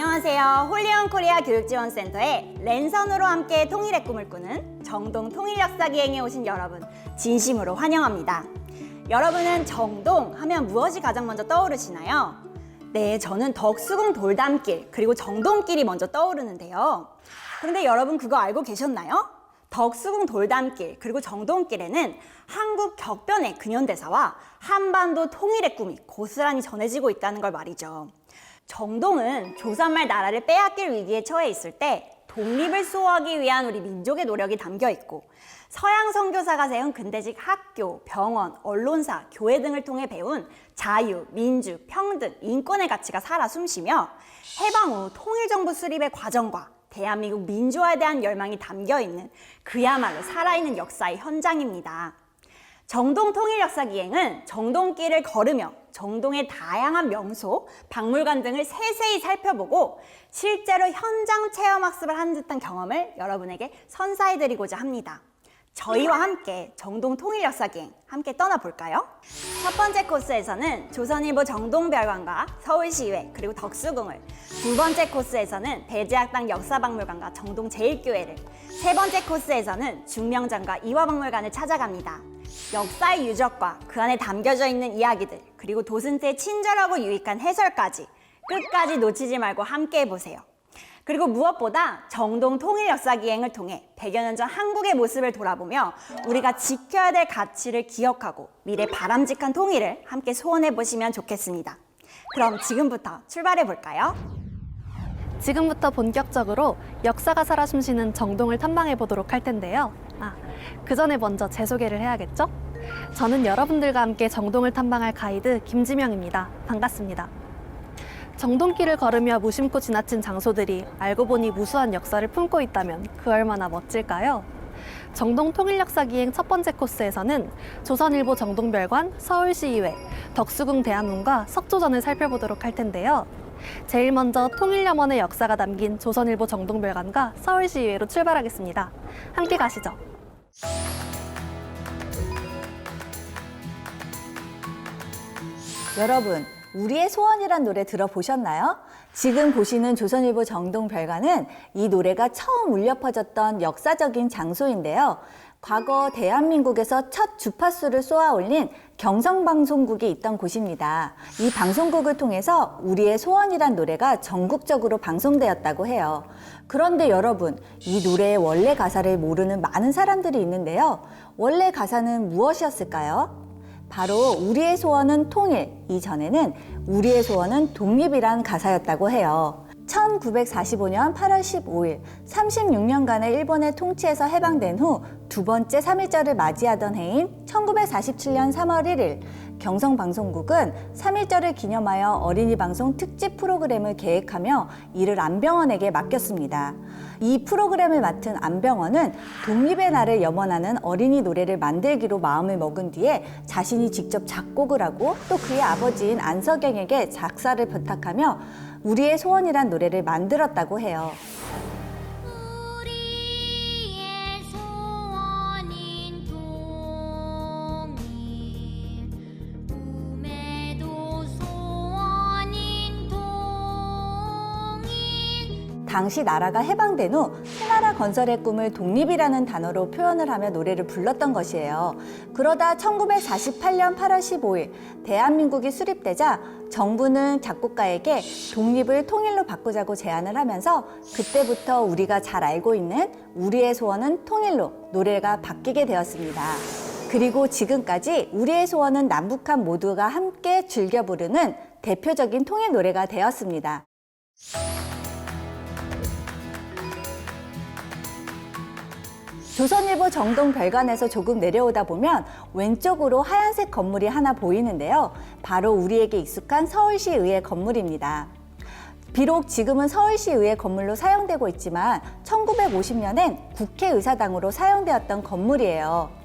안녕하세요. 홀리온 코리아 교육지원센터의 랜선으로 함께 통일의 꿈을 꾸는 정동 통일역사기행에 오신 여러분 진심으로 환영합니다. 여러분은 정동 하면 무엇이 가장 먼저 떠오르시나요? 네, 저는 덕수궁 돌담길 그리고 정동길이 먼저 떠오르는데요. 그런데 여러분 그거 알고 계셨나요? 덕수궁 돌담길 그리고 정동길에는 한국 격변의 근현대사와 한반도 통일의 꿈이 고스란히 전해지고 있다는 걸 말이죠. 정동은 조선말 나라를 빼앗길 위기에 처해 있을 때 독립을 수호하기 위한 우리 민족의 노력이 담겨 있고, 서양 선교사가 세운 근대식 학교, 병원, 언론사, 교회 등을 통해 배운 자유, 민주, 평등, 인권의 가치가 살아 숨쉬며 해방 후 통일정부 수립의 과정과 대한민국 민주화에 대한 열망이 담겨있는 그야말로 살아있는 역사의 현장입니다. 정동 통일역사기행은 정동길을 걸으며 정동의 다양한 명소, 박물관 등을 세세히 살펴보고 실제로 현장 체험학습을 하는 듯한 경험을 여러분에게 선사해드리고자 합니다. 저희와 함께 정동 통일역사기행 함께 떠나볼까요? 첫 번째 코스에서는 조선일보 정동별관과 서울시의회 그리고 덕수궁을, 두 번째 코스에서는 대제학당 역사박물관과 정동 제일교회를, 세 번째 코스에서는 중명장과 이화박물관을 찾아갑니다. 역사의 유적과 그 안에 담겨져 있는 이야기들, 그리고 도슨트의 친절하고 유익한 해설까지 끝까지 놓치지 말고 함께 해보세요. 그리고 무엇보다 정동 통일역사기행을 통해 100여 년 전 한국의 모습을 돌아보며 우리가 지켜야 될 가치를 기억하고 미래 바람직한 통일을 함께 소원해 보시면 좋겠습니다. 그럼 지금부터 출발해 볼까요? 지금부터 본격적으로 역사가 살아 숨쉬는 정동을 탐방해 보도록 할 텐데요. 그 전에 먼저 제 소개를 해야겠죠? 저는 여러분들과 함께 정동을 탐방할 가이드 김지명입니다. 반갑습니다. 정동길을 걸으며 무심코 지나친 장소들이 알고 보니 무수한 역사를 품고 있다면 그 얼마나 멋질까요? 정동 통일역사기행 첫 번째 코스에서는 조선일보 정동별관, 서울시의회, 덕수궁 대한문과 석조전을 살펴보도록 할 텐데요. 제일 먼저 통일염원의 역사가 담긴 조선일보 정동별관과 서울시의회로 출발하겠습니다. 함께 가시죠. 여러분, 우리의 소원이란 노래 들어보셨나요? 지금 보시는 조선일보 정동별관은 이 노래가 처음 울려 퍼졌던 역사적인 장소인데요. 과거 대한민국에서 첫 주파수를 쏘아 올린 경성방송국이 있던 곳입니다. 이 방송국을 통해서 우리의 소원이란 노래가 전국적으로 방송되었다고 해요. 그런데 여러분, 이 노래의 원래 가사를 모르는 많은 사람들이 있는데요. 원래 가사는 무엇이었을까요? 바로 우리의 소원은 통일, 이전에는 우리의 소원은 독립이란 가사였다고 해요. 1945년 8월 15일, 36년간의 일본의 통치에서 해방된 후 두 번째 3.1절을 맞이하던 해인 1947년 3월 1일, 경성방송국은 3.1절을 기념하여 어린이 방송 특집 프로그램을 계획하며 이를 안병원에게 맡겼습니다. 이 프로그램을 맡은 안병원은 독립의 날을 염원하는 어린이 노래를 만들기로 마음을 먹은 뒤에 자신이 직접 작곡을 하고 또 그의 아버지인 안석영에게 작사를 부탁하며 우리의 소원이란 노래를 만들었다고 해요. 우리의 소원인 통일, 꿈에도 소원인 통일. 당시 나라가 해방된 후 새나라 건설의 꿈을 독립이라는 단어로 표현을 하며 노래를 불렀던 것이에요. 그러다 1948년 8월 15일 대한민국이 수립되자 정부는 작곡가에게 독립을 통일로 바꾸자고 제안을 하면서 그때부터 우리가 잘 알고 있는 우리의 소원은 통일로 노래가 바뀌게 되었습니다. 그리고 지금까지 우리의 소원은 남북한 모두가 함께 즐겨 부르는 대표적인 통일 노래가 되었습니다. 조선일보 정동별관에서 조금 내려오다 보면 왼쪽으로 하얀색 건물이 하나 보이는데요. 바로 우리에게 익숙한 서울시의회 건물입니다. 비록 지금은 서울시의회 건물로 사용되고 있지만 1950년엔 국회의사당으로 사용되었던 건물이에요.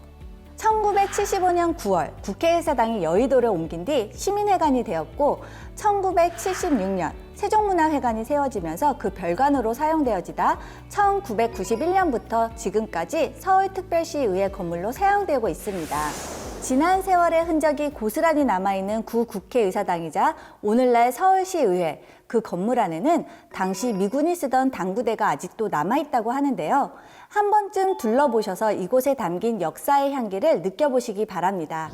1975년 9월 국회의사당이 여의도를 옮긴 뒤 시민회관이 되었고 1976년 세종문화회관이 세워지면서 그 별관으로 사용되어지다 1991년부터 지금까지 서울특별시의회 건물로 사용되고 있습니다. 지난 세월의 흔적이 고스란히 남아있는 구 국회의사당이자 오늘날 서울시의회, 그 건물 안에는 당시 미군이 쓰던 당구대가 아직도 남아있다고 하는데요. 한 번쯤 둘러보셔서 이곳에 담긴 역사의 향기를 느껴보시기 바랍니다.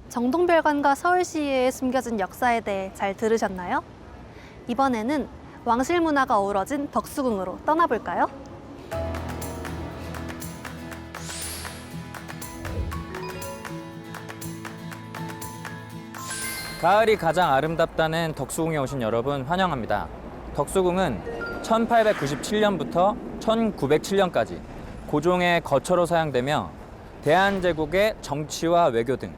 정동별관과 서울시의회에 숨겨진 역사에 대해 잘 들으셨나요? 이번에는 왕실 문화가 어우러진 덕수궁으로 떠나볼까요? 가을이 가장 아름답다는 덕수궁에 오신 여러분 환영합니다. 덕수궁은 1897년부터 1907년까지 고종의 거처로 사용되며 대한제국의 정치와 외교 등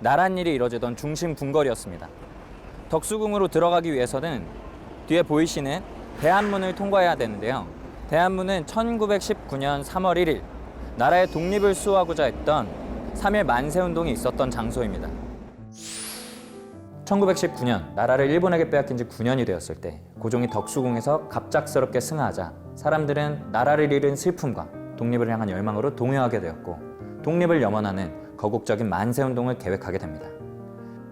나랏일이 이뤄지던 중심 궁궐이었습니다. 덕수궁으로 들어가기 위해서는 뒤에 보이시는 대한문을 통과해야 되는데요. 대한문은 1919년 3월 1일 나라의 독립을 수호하고자 했던 3.1 만세운동이 있었던 장소입니다. 1919년 나라를 일본에게 빼앗긴 지 9년이 되었을 때 고종이 덕수궁에서 갑작스럽게 승하하자 사람들은 나라를 잃은 슬픔과 독립을 향한 열망으로 동요하게 되었고 독립을 염원하는 거국적인 만세운동을 계획하게 됩니다.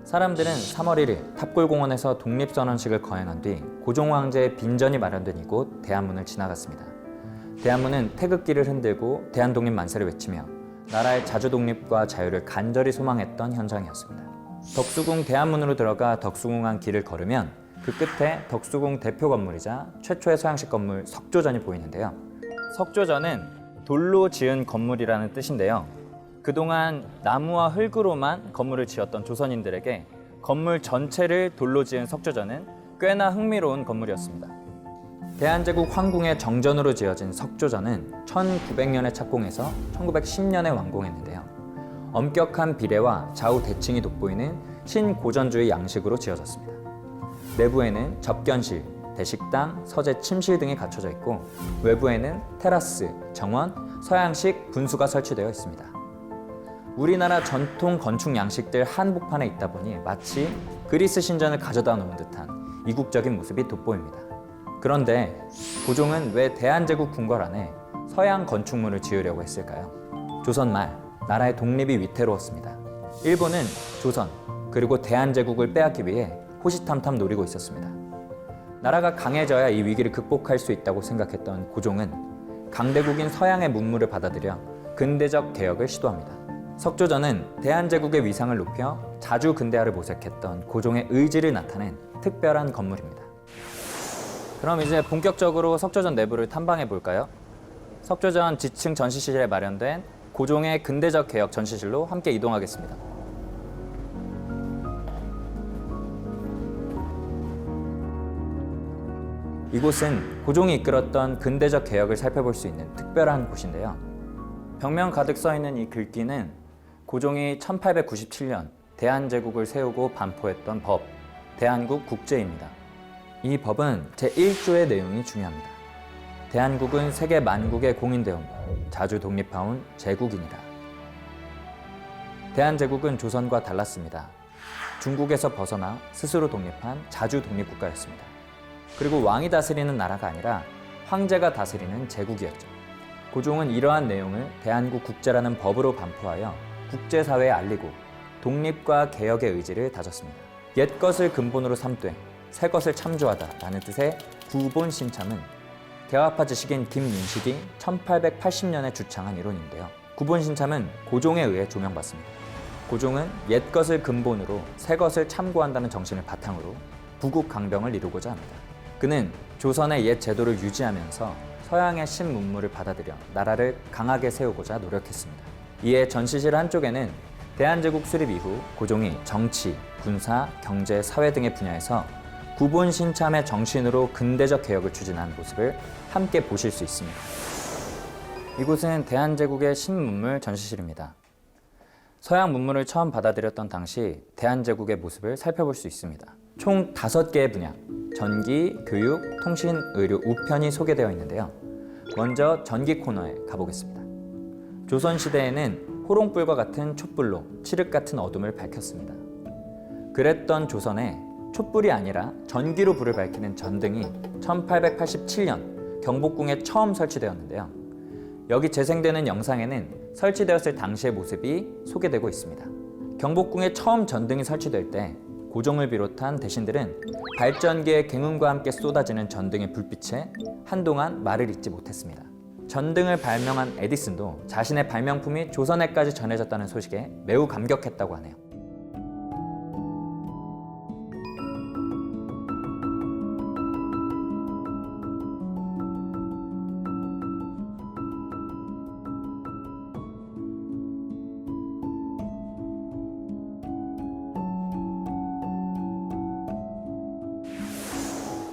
사람들은 3월 1일 탑골공원에서 독립선언식을 거행한 뒤 고종 황제의 빈전이 마련된 이곳 대한문을 지나갔습니다. 대한문은 태극기를 흔들고 대한독립 만세를 외치며 나라의 자주독립과 자유를 간절히 소망했던 현장이었습니다. 덕수궁 대한문으로 들어가 덕수궁안 길을 걸으면 그 끝에 덕수궁 대표 건물이자 최초의 서양식 건물 석조전이 보이는데요. 석조전은 돌로 지은 건물이라는 뜻인데요. 그동안 나무와 흙으로만 건물을 지었던 조선인들에게 건물 전체를 돌로 지은 석조전은 꽤나 흥미로운 건물이었습니다. 대한제국 황궁의 정전으로 지어진 석조전은 1900년에 착공해서 1910년에 완공했는데요. 엄격한 비례와 좌우 대칭이 돋보이는 신고전주의 양식으로 지어졌습니다. 내부에는 접견실, 대식당, 서재 침실 등이 갖춰져 있고 외부에는 테라스, 정원, 서양식 분수가 설치되어 있습니다. 우리나라 전통 건축 양식들 한복판에 있다 보니 마치 그리스 신전을 가져다 놓은 듯한 이국적인 모습이 돋보입니다. 그런데 고종은 왜 대한제국 궁궐 안에 서양 건축물을 지으려고 했을까요? 조선 말 나라의 독립이 위태로웠습니다. 일본은 조선 그리고 대한제국을 빼앗기 위해 호시탐탐 노리고 있었습니다. 나라가 강해져야 이 위기를 극복할 수 있다고 생각했던 고종은 강대국인 서양의 문물을 받아들여 근대적 개혁을 시도합니다. 석조전은 대한제국의 위상을 높여 자주 근대화를 모색했던 고종의 의지를 나타낸 특별한 건물입니다. 그럼 이제 본격적으로 석조전 내부를 탐방해 볼까요? 석조전 지층 전시실에 마련된 고종의 근대적 개혁 전시실로 함께 이동하겠습니다. 이곳은 고종이 이끌었던 근대적 개혁을 살펴볼 수 있는 특별한 곳인데요. 벽면 가득 써있는 이 글귀는 고종이 1897년 대한제국을 세우고 반포했던 법, 대한국 국제입니다. 이 법은 제1조의 내용이 중요합니다. 대한국은 세계 만국의 공인되온 자주 독립하온 제국이니라. 대한제국은 조선과 달랐습니다. 중국에서 벗어나 스스로 독립한 자주 독립국가였습니다. 그리고 왕이 다스리는 나라가 아니라 황제가 다스리는 제국이었죠. 고종은 이러한 내용을 대한국 국제라는 법으로 반포하여 국제사회에 알리고 독립과 개혁의 의지를 다졌습니다. 옛 것을 근본으로 삼되 새 것을 참조하다라는 뜻의 구본신참은 개화파 지식인 김윤식이 1880년에 주창한 이론인데요. 구본신참은 고종에 의해 조명받습니다. 고종은 옛 것을 근본으로 새 것을 참고한다는 정신을 바탕으로 부국강병을 이루고자 합니다. 그는 조선의 옛 제도를 유지하면서 서양의 신문물을 받아들여 나라를 강하게 세우고자 노력했습니다. 이에 전시실 한쪽에는 대한제국 수립 이후 고종이 정치, 군사, 경제, 사회 등의 분야에서 구본신참의 정신으로 근대적 개혁을 추진한 모습을 함께 보실 수 있습니다. 이곳은 대한제국의 신문물 전시실입니다. 서양 문물을 처음 받아들였던 당시 대한제국의 모습을 살펴볼 수 있습니다. 총 5개의 분야, 전기, 교육, 통신, 의료, 우편이 소개되어 있는데요. 먼저 전기 코너에 가보겠습니다. 조선시대에는 호롱불과 같은 촛불로 칠흑 같은 어둠을 밝혔습니다. 그랬던 조선에 촛불이 아니라 전기로 불을 밝히는 전등이 1887년 경복궁에 처음 설치되었는데요. 여기 재생되는 영상에는 설치되었을 당시의 모습이 소개되고 있습니다. 경복궁에 처음 전등이 설치될 때 고종을 비롯한 대신들은 발전기의 갱음과 함께 쏟아지는 전등의 불빛에 한동안 말을 잇지 못했습니다. 전등을 발명한 에디슨도 자신의 발명품이 조선에까지 전해졌다는 소식에 매우 감격했다고 하네요.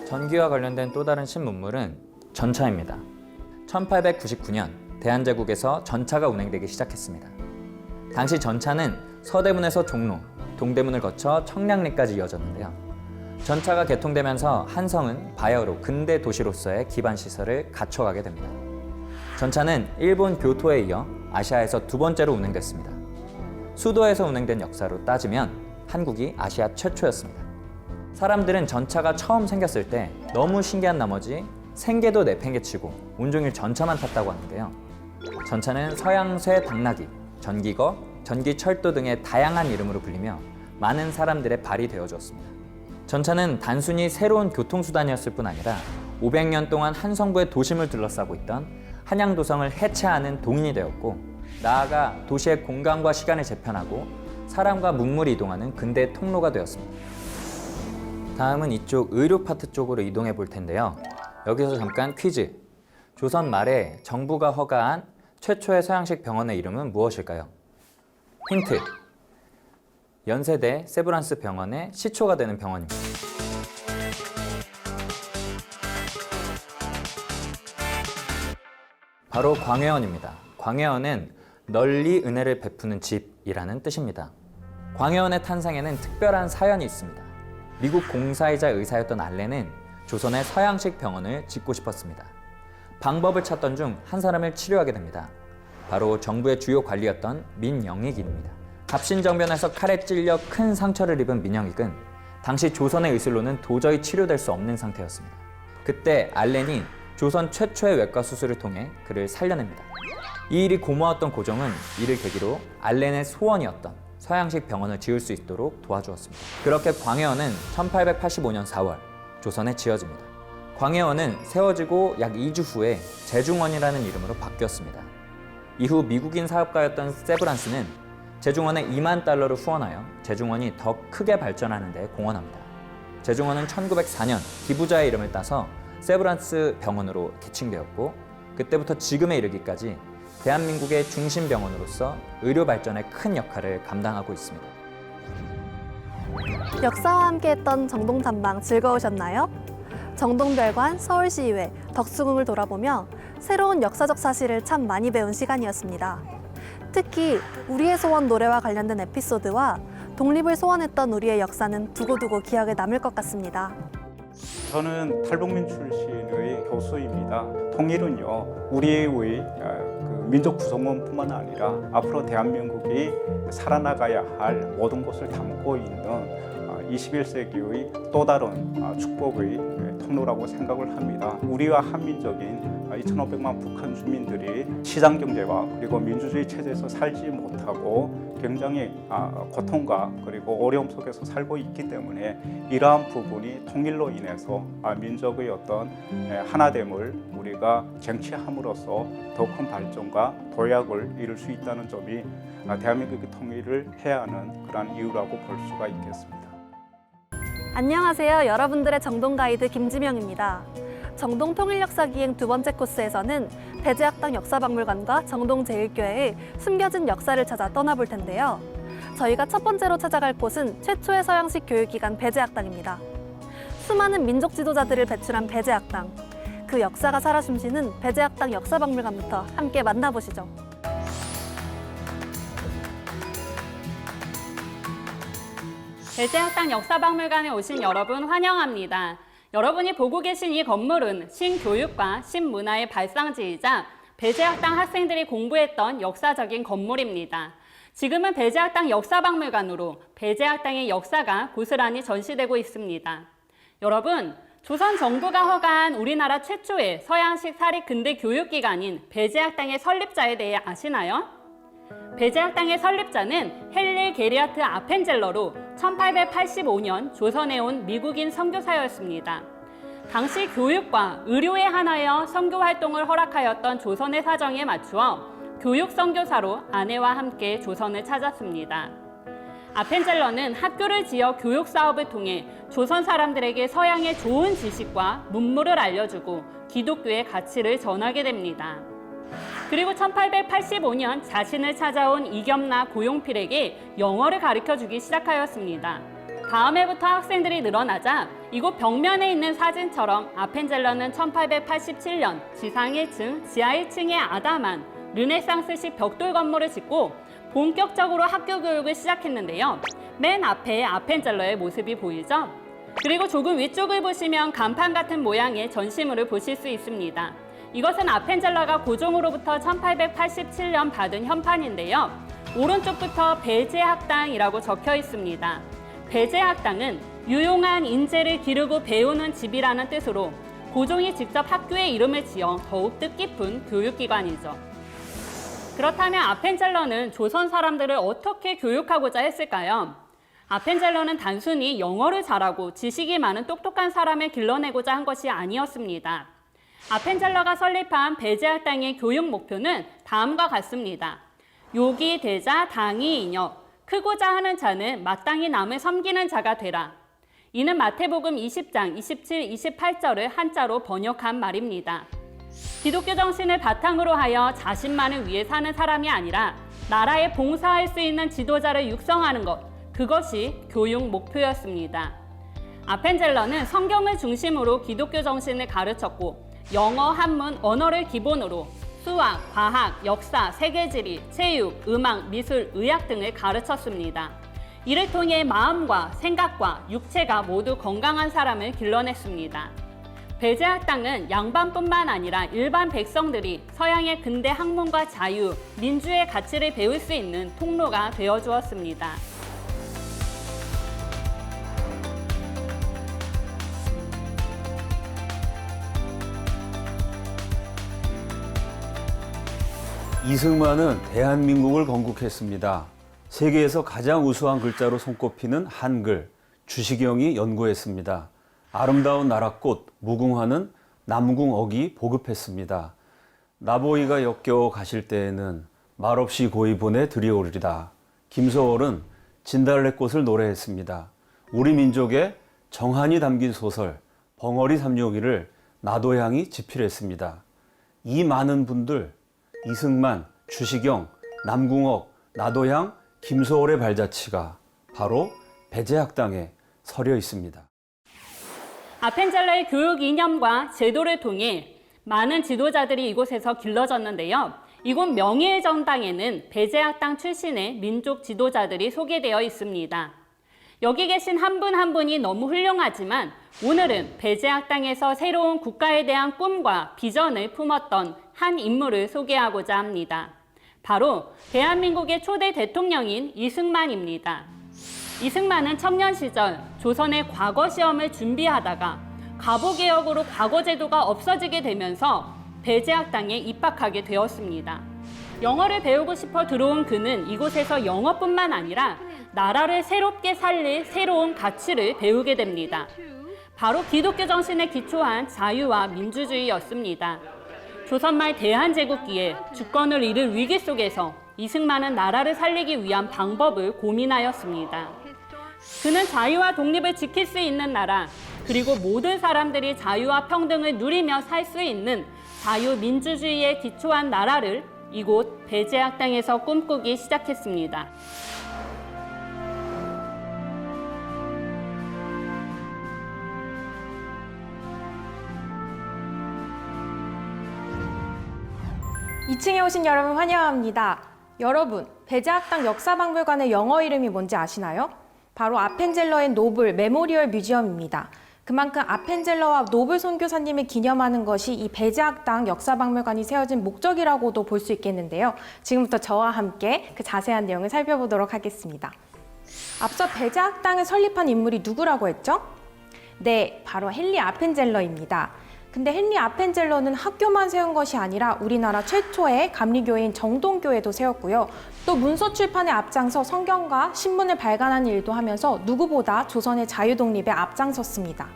전기와 관련된 또 다른 신문물은 전차입니다. 1899년 대한제국에서 전차가 운행되기 시작했습니다. 당시 전차는 서대문에서 종로, 동대문을 거쳐 청량리까지 이어졌는데요. 전차가 개통되면서 한성은 바야흐로 근대 도시로서의 기반 시설을 갖춰가게 됩니다. 전차는 일본 교토에 이어 아시아에서 두 번째로 운행됐습니다. 수도에서 운행된 역사로 따지면 한국이 아시아 최초였습니다. 사람들은 전차가 처음 생겼을 때 너무 신기한 나머지 생계도 내팽개치고 온종일 전차만 탔다고 하는데요. 전차는 서양쇠 당나귀, 전기거, 전기철도 등의 다양한 이름으로 불리며 많은 사람들의 발이 되어주었습니다. 전차는 단순히 새로운 교통수단이었을 뿐 아니라 500년 동안 한성부의 도심을 둘러싸고 있던 한양도성을 해체하는 동인이 되었고, 나아가 도시의 공간과 시간을 재편하고 사람과 문물이 이동하는 근대 통로가 되었습니다. 다음은 이쪽 의료 파트 쪽으로 이동해 볼 텐데요. 여기서 잠깐 퀴즈. 조선 말에 정부가 허가한 최초의 서양식 병원의 이름은 무엇일까요? 힌트. 연세대 세브란스 병원의 시초가 되는 병원입니다. 바로 광해원입니다. 광해원은 널리 은혜를 베푸는 집이라는 뜻입니다. 광해원의 탄생에는 특별한 사연이 있습니다. 미국 공사이자 의사였던 알렌은 조선의 서양식 병원을 짓고 싶었습니다. 방법을 찾던 중 한 사람을 치료하게 됩니다. 바로 정부의 주요 관리였던 민영익입니다. 갑신정변에서 칼에 찔려 큰 상처를 입은 민영익은 당시 조선의 의술로는 도저히 치료될 수 없는 상태였습니다. 그때 알렌이 조선 최초의 외과 수술을 통해 그를 살려냅니다. 이 일이 고마웠던 고종은 이를 계기로 알렌의 소원이었던 서양식 병원을 지을 수 있도록 도와주었습니다. 그렇게 광해원은 1885년 4월 조선에 지어집니다. 광해원은 세워지고 약 2주 후에 제중원이라는 이름으로 바뀌었습니다. 이후 미국인 사업가였던 세브란스는 제중원에 $20,000를 후원하여 제중원이 더 크게 발전하는 데 공헌합니다. 제중원은 1904년 기부자의 이름을 따서 세브란스 병원으로 개칭되었고, 그때부터 지금에 이르기까지 대한민국의 중심 병원으로서 의료 발전에 큰 역할을 감당하고 있습니다. 역사와 함께했던 정동 탐방 즐거우셨나요? 정동별관, 서울시의회, 덕수궁을 돌아보며 새로운 역사적 사실을 참 많이 배운 시간이었습니다. 특히 우리의 소원 노래와 관련된 에피소드와 독립을 소원했던 우리의 역사는 두고두고 기억에 남을 것 같습니다. 저는 탈북민 출신의 교수입니다. 통일은요, 우리의 민족 구성원뿐만 아니라 앞으로 대한민국이 살아나가야 할 모든 것을 담고 있는 21세기의 또 다른 축복의 통로라고 생각을 합니다. 우리와 한민족인 2,500만 북한 주민들이 시장 경제와 그리고 민주주의 체제에서 살지 못하고 굉장히 고통과 그리고 어려움 속에서 살고 있기 때문에 이러한 부분이 통일로 인해서 민족의 어떤 하나됨을 우리가 쟁취함으로써 더 큰 발전과 도약을 이룰 수 있다는 점이 대한민국의 통일을 해야 하는 그런 이유라고 볼 수가 있겠습니다. 안녕하세요. 여러분들의 정동 가이드 김지명입니다. 정동 통일역사기행 두 번째 코스에서는 배제학당 역사박물관과 정동제일교회의 숨겨진 역사를 찾아 떠나볼 텐데요. 저희가 첫 번째로 찾아갈 곳은 최초의 서양식 교육기관 배제학당입니다. 수많은 민족 지도자들을 배출한 배제학당. 그 역사가 살아 숨쉬는 배제학당 역사박물관부터 함께 만나보시죠. 배제학당 역사박물관에 오신 여러분 환영합니다. 여러분이 보고 계신 이 건물은 신교육과 신문화의 발상지이자 배제학당 학생들이 공부했던 역사적인 건물입니다. 지금은 배제학당 역사박물관으로 배제학당의 역사가 고스란히 전시되고 있습니다. 여러분, 조선 정부가 허가한 우리나라 최초의 서양식 사립 근대 교육기관인 배제학당의 설립자에 대해 아시나요? 배제학당의 설립자는 헨리 게리아트 아펜젤러로 1885년 조선에 온 미국인 선교사였습니다. 당시 교육과 의료에 한하여 선교 활동을 허락하였던 조선의 사정에 맞추어 교육 선교사로 아내와 함께 조선을 찾았습니다. 아펜젤러는 학교를 지어 교육 사업을 통해 조선 사람들에게 서양의 좋은 지식과 문물을 알려주고 기독교의 가치를 전하게 됩니다. 그리고 1885년 자신을 찾아온 이겸나 고용필에게 영어를 가르쳐주기 시작하였습니다. 다음 해부터 학생들이 늘어나자 이곳 벽면에 있는 사진처럼 아펜젤러는 1887년 지상 1층, 지하 1층에 아담한 르네상스식 벽돌 건물을 짓고 본격적으로 학교 교육을 시작했는데요. 맨 앞에 아펜젤러의 모습이 보이죠? 그리고 조금 위쪽을 보시면 간판 같은 모양의 전시물을 보실 수 있습니다. 이것은 아펜젤러가 고종으로부터 1887년 받은 현판인데요. 오른쪽부터 배제학당이라고 적혀 있습니다. 배제학당은 유용한 인재를 기르고 배우는 집이라는 뜻으로 고종이 직접 학교의 이름을 지어 더욱 뜻깊은 교육기관이죠. 그렇다면 아펜젤러는 조선 사람들을 어떻게 교육하고자 했을까요? 아펜젤러는 단순히 영어를 잘하고 지식이 많은 똑똑한 사람을 길러내고자 한 것이 아니었습니다. 아펜젤러가 설립한 배제학당의 교육 목표는 다음과 같습니다. 요기 대자 당이 인역, 크고자 하는 자는 마땅히 남을 섬기는 자가 되라. 이는 마태복음 20장 27, 28절을 한자로 번역한 말입니다. 기독교 정신을 바탕으로 하여 자신만을 위해 사는 사람이 아니라 나라에 봉사할 수 있는 지도자를 육성하는 것, 그것이 교육 목표였습니다. 아펜젤러는 성경을 중심으로 기독교 정신을 가르쳤고 영어, 한문, 언어를 기본으로 수학, 과학, 역사, 세계지리, 체육, 음악, 미술, 의학 등을 가르쳤습니다. 이를 통해 마음과 생각과 육체가 모두 건강한 사람을 길러냈습니다. 배제학당은 양반뿐만 아니라 일반 백성들이 서양의 근대 학문과 자유, 민주의 가치를 배울 수 있는 통로가 되어주었습니다. 이승만은 대한민국을 건국했습니다. 세계에서 가장 우수한 글자로 손꼽히는 한글, 주시경이 연구했습니다. 아름다운 나라꽃 무궁화는 남궁억이 보급했습니다. 나보이가 역겨워 가실 때에는 말없이 고이 보내 드리오리다. 김소월은 진달래꽃을 노래했습니다. 우리 민족의 정한이 담긴 소설 벙어리 삼룡이를 나도향이 집필했습니다. 이 많은 분들 이승만, 주시경, 남궁억, 나도향, 김소월의 발자취가 바로 배제학당에 서려 있습니다. 아펜젤러의 교육 이념과 제도를 통해 많은 지도자들이 이곳에서 길러졌는데요. 이곳 명예의 전당에는 배제학당 출신의 민족 지도자들이 소개되어 있습니다. 여기 계신 한 분 한 분이 너무 훌륭하지만 오늘은 배제학당에서 새로운 국가에 대한 꿈과 비전을 품었던 한 인물을 소개하고자 합니다. 바로 대한민국의 초대 대통령인 이승만입니다. 이승만은 청년 시절 조선의 과거 시험을 준비하다가 과보개혁으로 과거제도가 없어지게 되면서 배제학당에 입학하게 되었습니다. 영어를 배우고 싶어 들어온 그는 이곳에서 영어뿐만 아니라 나라를 새롭게 살릴 새로운 가치를 배우게 됩니다. 바로 기독교 정신에 기초한 자유와 민주주의였습니다. 조선말 대한제국기에 주권을 잃을 위기 속에서 이승만은 나라를 살리기 위한 방법을 고민하였습니다. 그는 자유와 독립을 지킬 수 있는 나라, 그리고 모든 사람들이 자유와 평등을 누리며 살 수 있는 자유민주주의에 기초한 나라를 이곳 배제학당에서 꿈꾸기 시작했습니다. 이 2층에 오신 여러분 환영합니다. 여러분, 배제학당 역사박물관의 영어 이름이 뭔지 아시나요? 바로 아펜젤러의 노블 메모리얼 뮤지엄입니다. 그만큼 아펜젤러와 노블 선교사님을 기념하는 것이 이 배제학당 역사박물관이 세워진 목적이라고도 볼 수 있겠는데요. 지금부터 저와 함께 그 자세한 내용을 살펴보도록 하겠습니다. 앞서 배제학당을 설립한 인물이 누구라고 했죠? 네, 바로 헨리 아펜젤러입니다. 근데 헨리 아펜젤러는 학교만 세운 것이 아니라 우리나라 최초의 감리교회인 정동교회도 세웠고요. 또 문서 출판에 앞장서 성경과 신문을 발간하는 일도 하면서 누구보다 조선의 자유독립에 앞장섰습니다.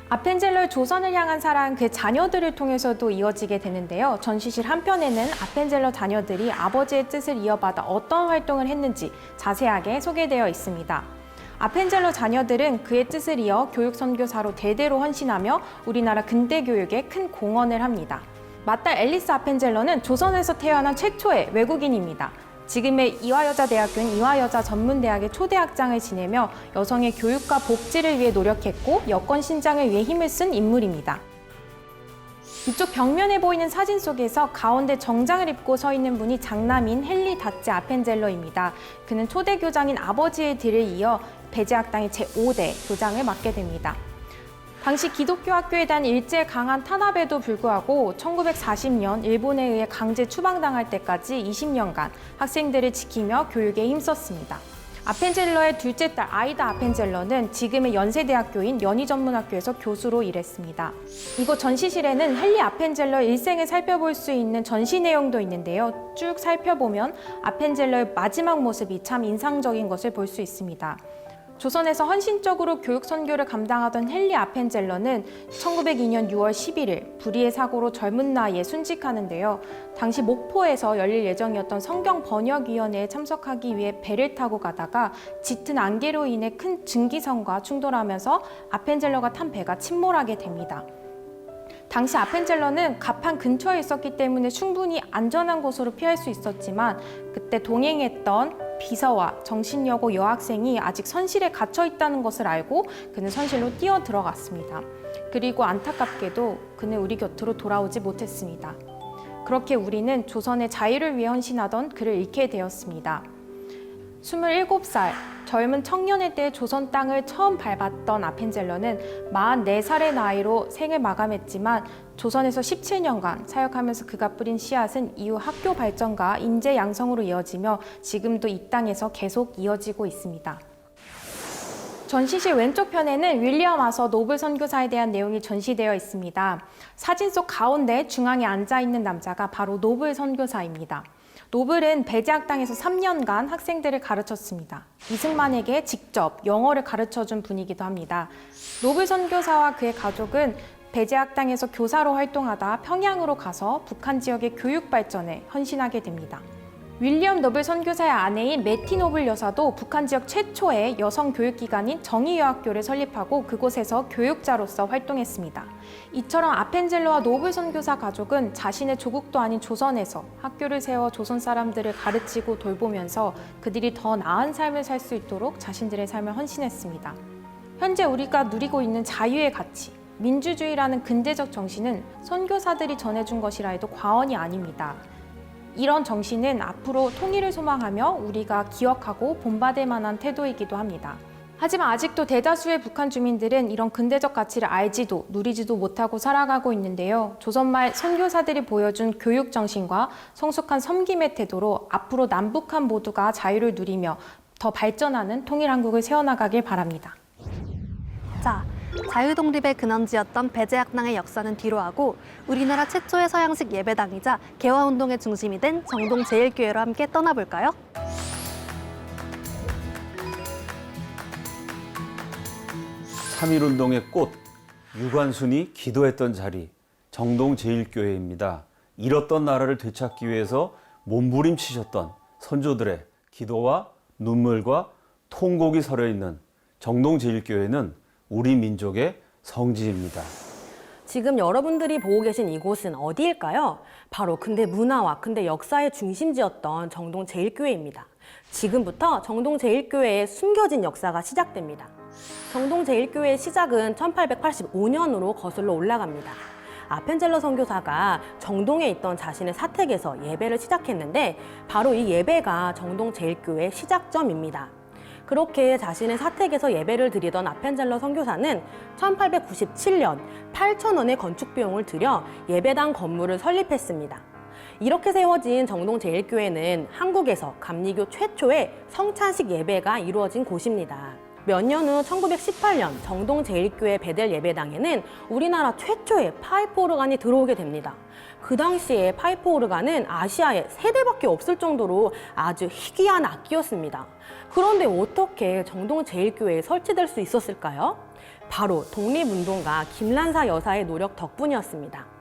아펜젤러의 조선을 향한 사랑, 그 자녀들을 통해서도 이어지게 되는데요. 전시실 한편에는 아펜젤러 자녀들이 아버지의 뜻을 이어받아 어떤 활동을 했는지 자세하게 소개되어 있습니다. 아펜젤러 자녀들은 그의 뜻을 이어 교육선교사로 대대로 헌신하며 우리나라 근대 교육에 큰 공헌을 합니다. 맏딸 앨리스 아펜젤러는 조선에서 태어난 최초의 외국인입니다. 지금의 이화여자대학교인 이화여자전문대학의 초대학장을 지내며 여성의 교육과 복지를 위해 노력했고 여권 신장을 위해 힘을 쓴 인물입니다. 이쪽 벽면에 보이는 사진 속에서 가운데 정장을 입고 서 있는 분이 장남인 헨리 다츠 아펜젤러입니다. 그는 초대 교장인 아버지의 뒤를 이어 배제학당의 제5대 교장을 맡게 됩니다. 당시 기독교 학교에 대한 일제 강한 탄압에도 불구하고 1940년 일본에 의해 강제 추방당할 때까지 20년간 학생들을 지키며 교육에 힘썼습니다. 아펜젤러의 둘째 딸 아이다 아펜젤러는 지금의 연세대학교인 연희전문학교에서 교수로 일했습니다. 이곳 전시실에는 헨리 아펜젤러의 일생을 살펴볼 수 있는 전시 내용도 있는데요. 쭉 살펴보면 아펜젤러의 마지막 모습이 참 인상적인 것을 볼 수 있습니다. 조선에서 헌신적으로 교육 선교를 감당하던 헨리 아펜젤러는 1902년 6월 11일 불의의 사고로 젊은 나이에 순직하는데요. 당시 목포에서 열릴 예정이었던 성경 번역위원회에 참석하기 위해 배를 타고 가다가 짙은 안개로 인해 큰 증기선과 충돌하면서 아펜젤러가 탄 배가 침몰하게 됩니다. 당시 아펜젤러는 갑판 근처에 있었기 때문에 충분히 안전한 곳으로 피할 수 있었지만 그때 동행했던 비서와 정신여고 여학생이 아직 선실에 갇혀 있다는 것을 알고 그는 선실로 뛰어 들어갔습니다. 그리고 안타깝게도 그는 우리 곁으로 돌아오지 못했습니다. 그렇게 우리는 조선의 자유를 위해 헌신하던 그를 잃게 되었습니다. 27살 젊은 청년의 때 조선 땅을 처음 밟았던 아펜젤러는 44살의 나이로 생을 마감했지만 조선에서 17년간 사역하면서 그가 뿌린 씨앗은 이후 학교 발전과 인재 양성으로 이어지며 지금도 이 땅에서 계속 이어지고 있습니다. 전시실 왼쪽 편에는 윌리엄 아서 노블 선교사에 대한 내용이 전시되어 있습니다. 사진 속 가운데 중앙에 앉아있는 남자가 바로 노블 선교사입니다. 노블은 배제학당에서 3년간 학생들을 가르쳤습니다. 이승만에게 직접 영어를 가르쳐준 분이기도 합니다. 노블 선교사와 그의 가족은 배제학당에서 교사로 활동하다 평양으로 가서 북한 지역의 교육 발전에 헌신하게 됩니다. 윌리엄 노블 선교사의 아내인 매티 노블 여사도 북한 지역 최초의 여성 교육기관인 정의여학교를 설립하고 그곳에서 교육자로서 활동했습니다. 이처럼 아펜젤러와 노블 선교사 가족은 자신의 조국도 아닌 조선에서 학교를 세워 조선 사람들을 가르치고 돌보면서 그들이 더 나은 삶을 살 수 있도록 자신들의 삶을 헌신했습니다. 현재 우리가 누리고 있는 자유의 가치, 민주주의라는 근대적 정신은 선교사들이 전해준 것이라 해도 과언이 아닙니다. 이런 정신은 앞으로 통일을 소망하며 우리가 기억하고 본받을 만한 태도이기도 합니다. 하지만 아직도 대다수의 북한 주민들은 이런 근대적 가치를 알지도 누리지도 못하고 살아가고 있는데요. 조선말 선교사들이 보여준 교육 정신과 성숙한 섬김의 태도로 앞으로 남북한 모두가 자유를 누리며 더 발전하는 통일한국을 세워나가길 바랍니다. 자, 자유독립의 근원지였던 배제학당의 역사는 뒤로하고 우리나라 최초의 서양식 예배당이자 개화운동의 중심이 된 정동 제1교회로 함께 떠나볼까요? 삼일운동의 꽃, 유관순이 기도했던 자리, 정동 제1교회입니다. 잃었던 나라를 되찾기 위해서 몸부림치셨던 선조들의 기도와 눈물과 통곡이 서려있는 정동 제1교회는 우리 민족의 성지입니다. 지금 여러분들이 보고 계신 이곳은 어디일까요? 바로 근대 문화와 근대 역사의 중심지였던 정동 제1교회입니다. 지금부터 정동 제1교회의 숨겨진 역사가 시작됩니다. 정동 제1교회의 시작은 1885년으로 거슬러 올라갑니다. 아펜젤러 선교사가 정동에 있던 자신의 사택에서 예배를 시작했는데 바로 이 예배가 정동 제1교회의 시작점입니다. 그렇게 자신의 사택에서 예배를 드리던 아펜젤러 선교사는 1897년 8,000원의 건축 비용을 들여 예배당 건물을 설립했습니다. 이렇게 세워진 정동 제1교회는 한국에서 감리교 최초의 성찬식 예배가 이루어진 곳입니다. 몇 년 후 1918년 정동 제1교회 베델 예배당에는 우리나라 최초의 파이프 오르간이 들어오게 됩니다. 그 당시에 파이프 오르간은 아시아에 3대밖에 없을 정도로 아주 희귀한 악기였습니다. 그런데 어떻게 정동 제1교회에 설치될 수 있었을까요? 바로 독립운동가 김란사 여사의 노력 덕분이었습니다.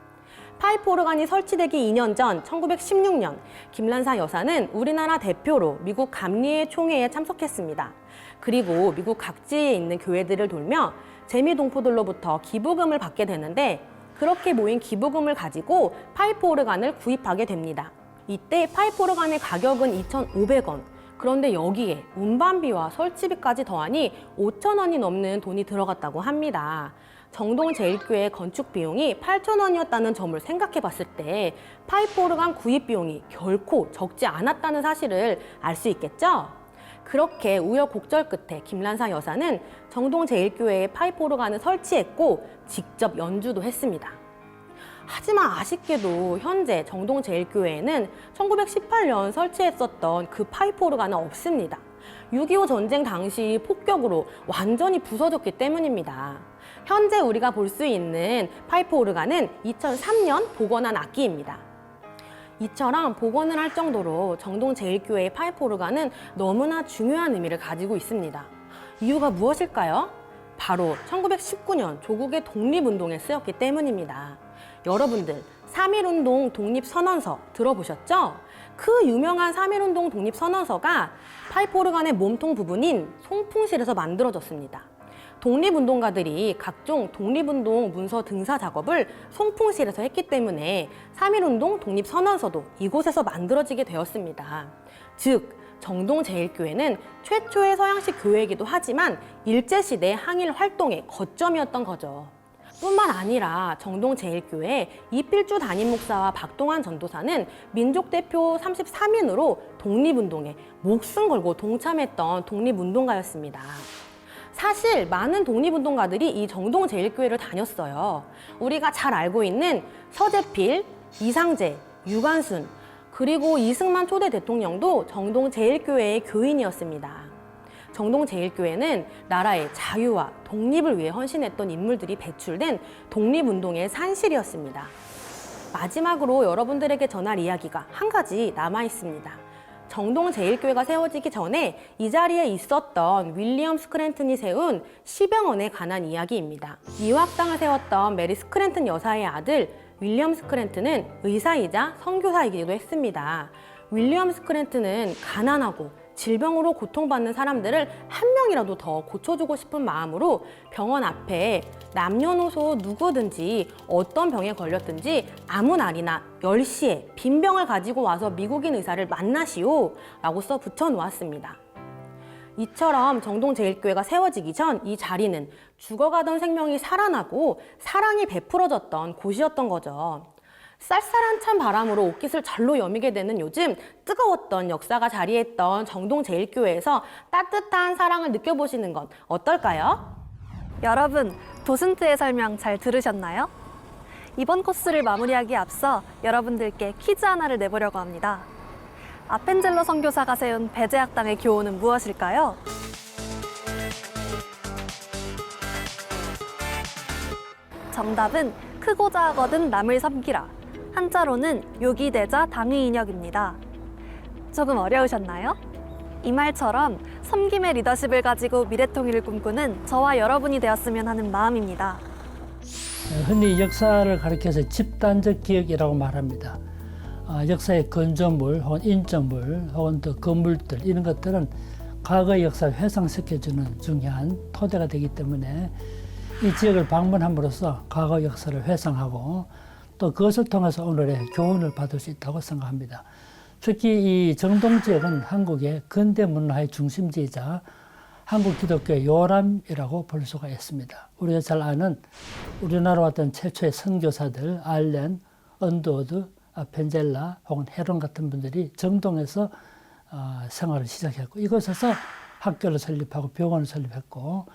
파이프 오르간이 설치되기 2년 전 1916년 김란사 여사는 우리나라 대표로 미국 감리회 총회에 참석했습니다. 그리고 미국 각지에 있는 교회들을 돌며 재미동포들로부터 기부금을 받게 되는데 그렇게 모인 기부금을 가지고 파이프 오르간을 구입하게 됩니다. 이때 파이프 오르간의 가격은 2,500원. 그런데 여기에 운반비와 설치비까지 더하니 5,000원이 넘는 돈이 들어갔다고 합니다. 정동 제1교회 건축 비용이 8,000원이었다는 점을 생각해 봤을 때 파이프 오르간 구입 비용이 결코 적지 않았다는 사실을 알 수 있겠죠? 그렇게 우여곡절 끝에 김란사 여사는 정동 제1교회에 파이프 오르간을 설치했고 직접 연주도 했습니다. 하지만 아쉽게도 현재 정동 제1교회에는 1918년 설치했었던 그 파이프 오르간은 없습니다. 6.25 전쟁 당시 폭격으로 완전히 부서졌기 때문입니다. 현재 우리가 볼 수 있는 파이프 오르간은 2003년 복원한 악기입니다. 이처럼 복원을 할 정도로 정동 제1교회의 파이프 오르간은 너무나 중요한 의미를 가지고 있습니다. 이유가 무엇일까요? 바로 1919년 조국의 독립운동에 쓰였기 때문입니다. 여러분들 3.1운동 독립선언서 들어보셨죠? 그 유명한 3.1운동 독립선언서가 파이프 오르간의 몸통 부분인 송풍실에서 만들어졌습니다. 독립운동가들이 각종 독립운동 문서 등사 작업을 송풍실에서 했기 때문에 3.1운동 독립선언서도 이곳에서 만들어지게 되었습니다. 즉, 정동 제1교회는 최초의 서양식 교회이기도 하지만 일제시대 항일 활동의 거점이었던 거죠. 뿐만 아니라 정동 제1교회 이필주 담임 목사와 박동환 전도사는 민족대표 33인으로 독립운동에 목숨 걸고 동참했던 독립운동가였습니다. 사실 많은 독립운동가들이 이 정동 제1교회를 다녔어요. 우리가 잘 알고 있는 서재필, 이상재, 유관순, 그리고 이승만 초대 대통령도 정동 제1교회의 교인이었습니다. 정동 제1교회는 나라의 자유와 독립을 위해 헌신했던 인물들이 배출된 독립운동의 산실이었습니다. 마지막으로 여러분들에게 전할 이야기가 한 가지 남아 있습니다. 정동 제1교회가 세워지기 전에 이 자리에 있었던 윌리엄 스크랜튼이 세운 시병원에 관한 이야기입니다. 이화학당을 세웠던 메리 스크랜튼 여사의 아들 윌리엄 스크랜튼은 의사이자 선교사이기도 했습니다. 윌리엄 스크랜튼은 가난하고 질병으로 고통받는 사람들을 한 명이라도 더 고쳐주고 싶은 마음으로 병원 앞에 남녀노소 누구든지 어떤 병에 걸렸든지 아무 날이나 10시에 빈병을 가지고 와서 미국인 의사를 만나시오 라고 써 붙여 놓았습니다. 이처럼 정동 제1교회가 세워지기 전 이 자리는 죽어가던 생명이 살아나고 사랑이 베풀어졌던 곳이었던 거죠. 쌀쌀한 찬 바람으로 옷깃을 절로 여미게 되는 요즘 뜨거웠던 역사가 자리했던 정동 제1교회에서 따뜻한 사랑을 느껴보시는 건 어떨까요? 여러분, 도슨트의 설명 잘 들으셨나요? 이번 코스를 마무리하기에 앞서 여러분들께 퀴즈 하나를 내보려고 합니다. 아펜젤러 선교사가 세운 배제학당의 교훈은 무엇일까요? 정답은 크고자 하거든 남을 섬기라. 한자로는 요기대자 당의인역입니다. 조금 어려우셨나요? 이 말처럼 섬김의 리더십을 가지고 미래통일을 꿈꾸는 저와 여러분이 되었으면 하는 마음입니다. 흔히 역사를 가리켜서 집단적 기억이라고 말합니다. 역사의 건조물 혹은 인조물 혹은 또 건물들 이런 것들은 과거의 역사를 회상시켜주는 중요한 토대가 되기 때문에 이 지역을 방문함으로써 과거 역사를 회상하고 또 그것을 통해서 오늘의 교훈을 받을 수 있다고 생각합니다. 특히 이 정동 지역은 한국의 근대 문화의 중심지이자 한국 기독교의 요람이라고 볼 수가 있습니다. 우리가 잘 아는 우리나라 왔던 최초의 선교사들 알렌, 언드워드, 펜젤라 혹은 헤론 같은 분들이 정동에서 생활을 시작했고 이곳에서 학교를 설립하고 병원을 설립했고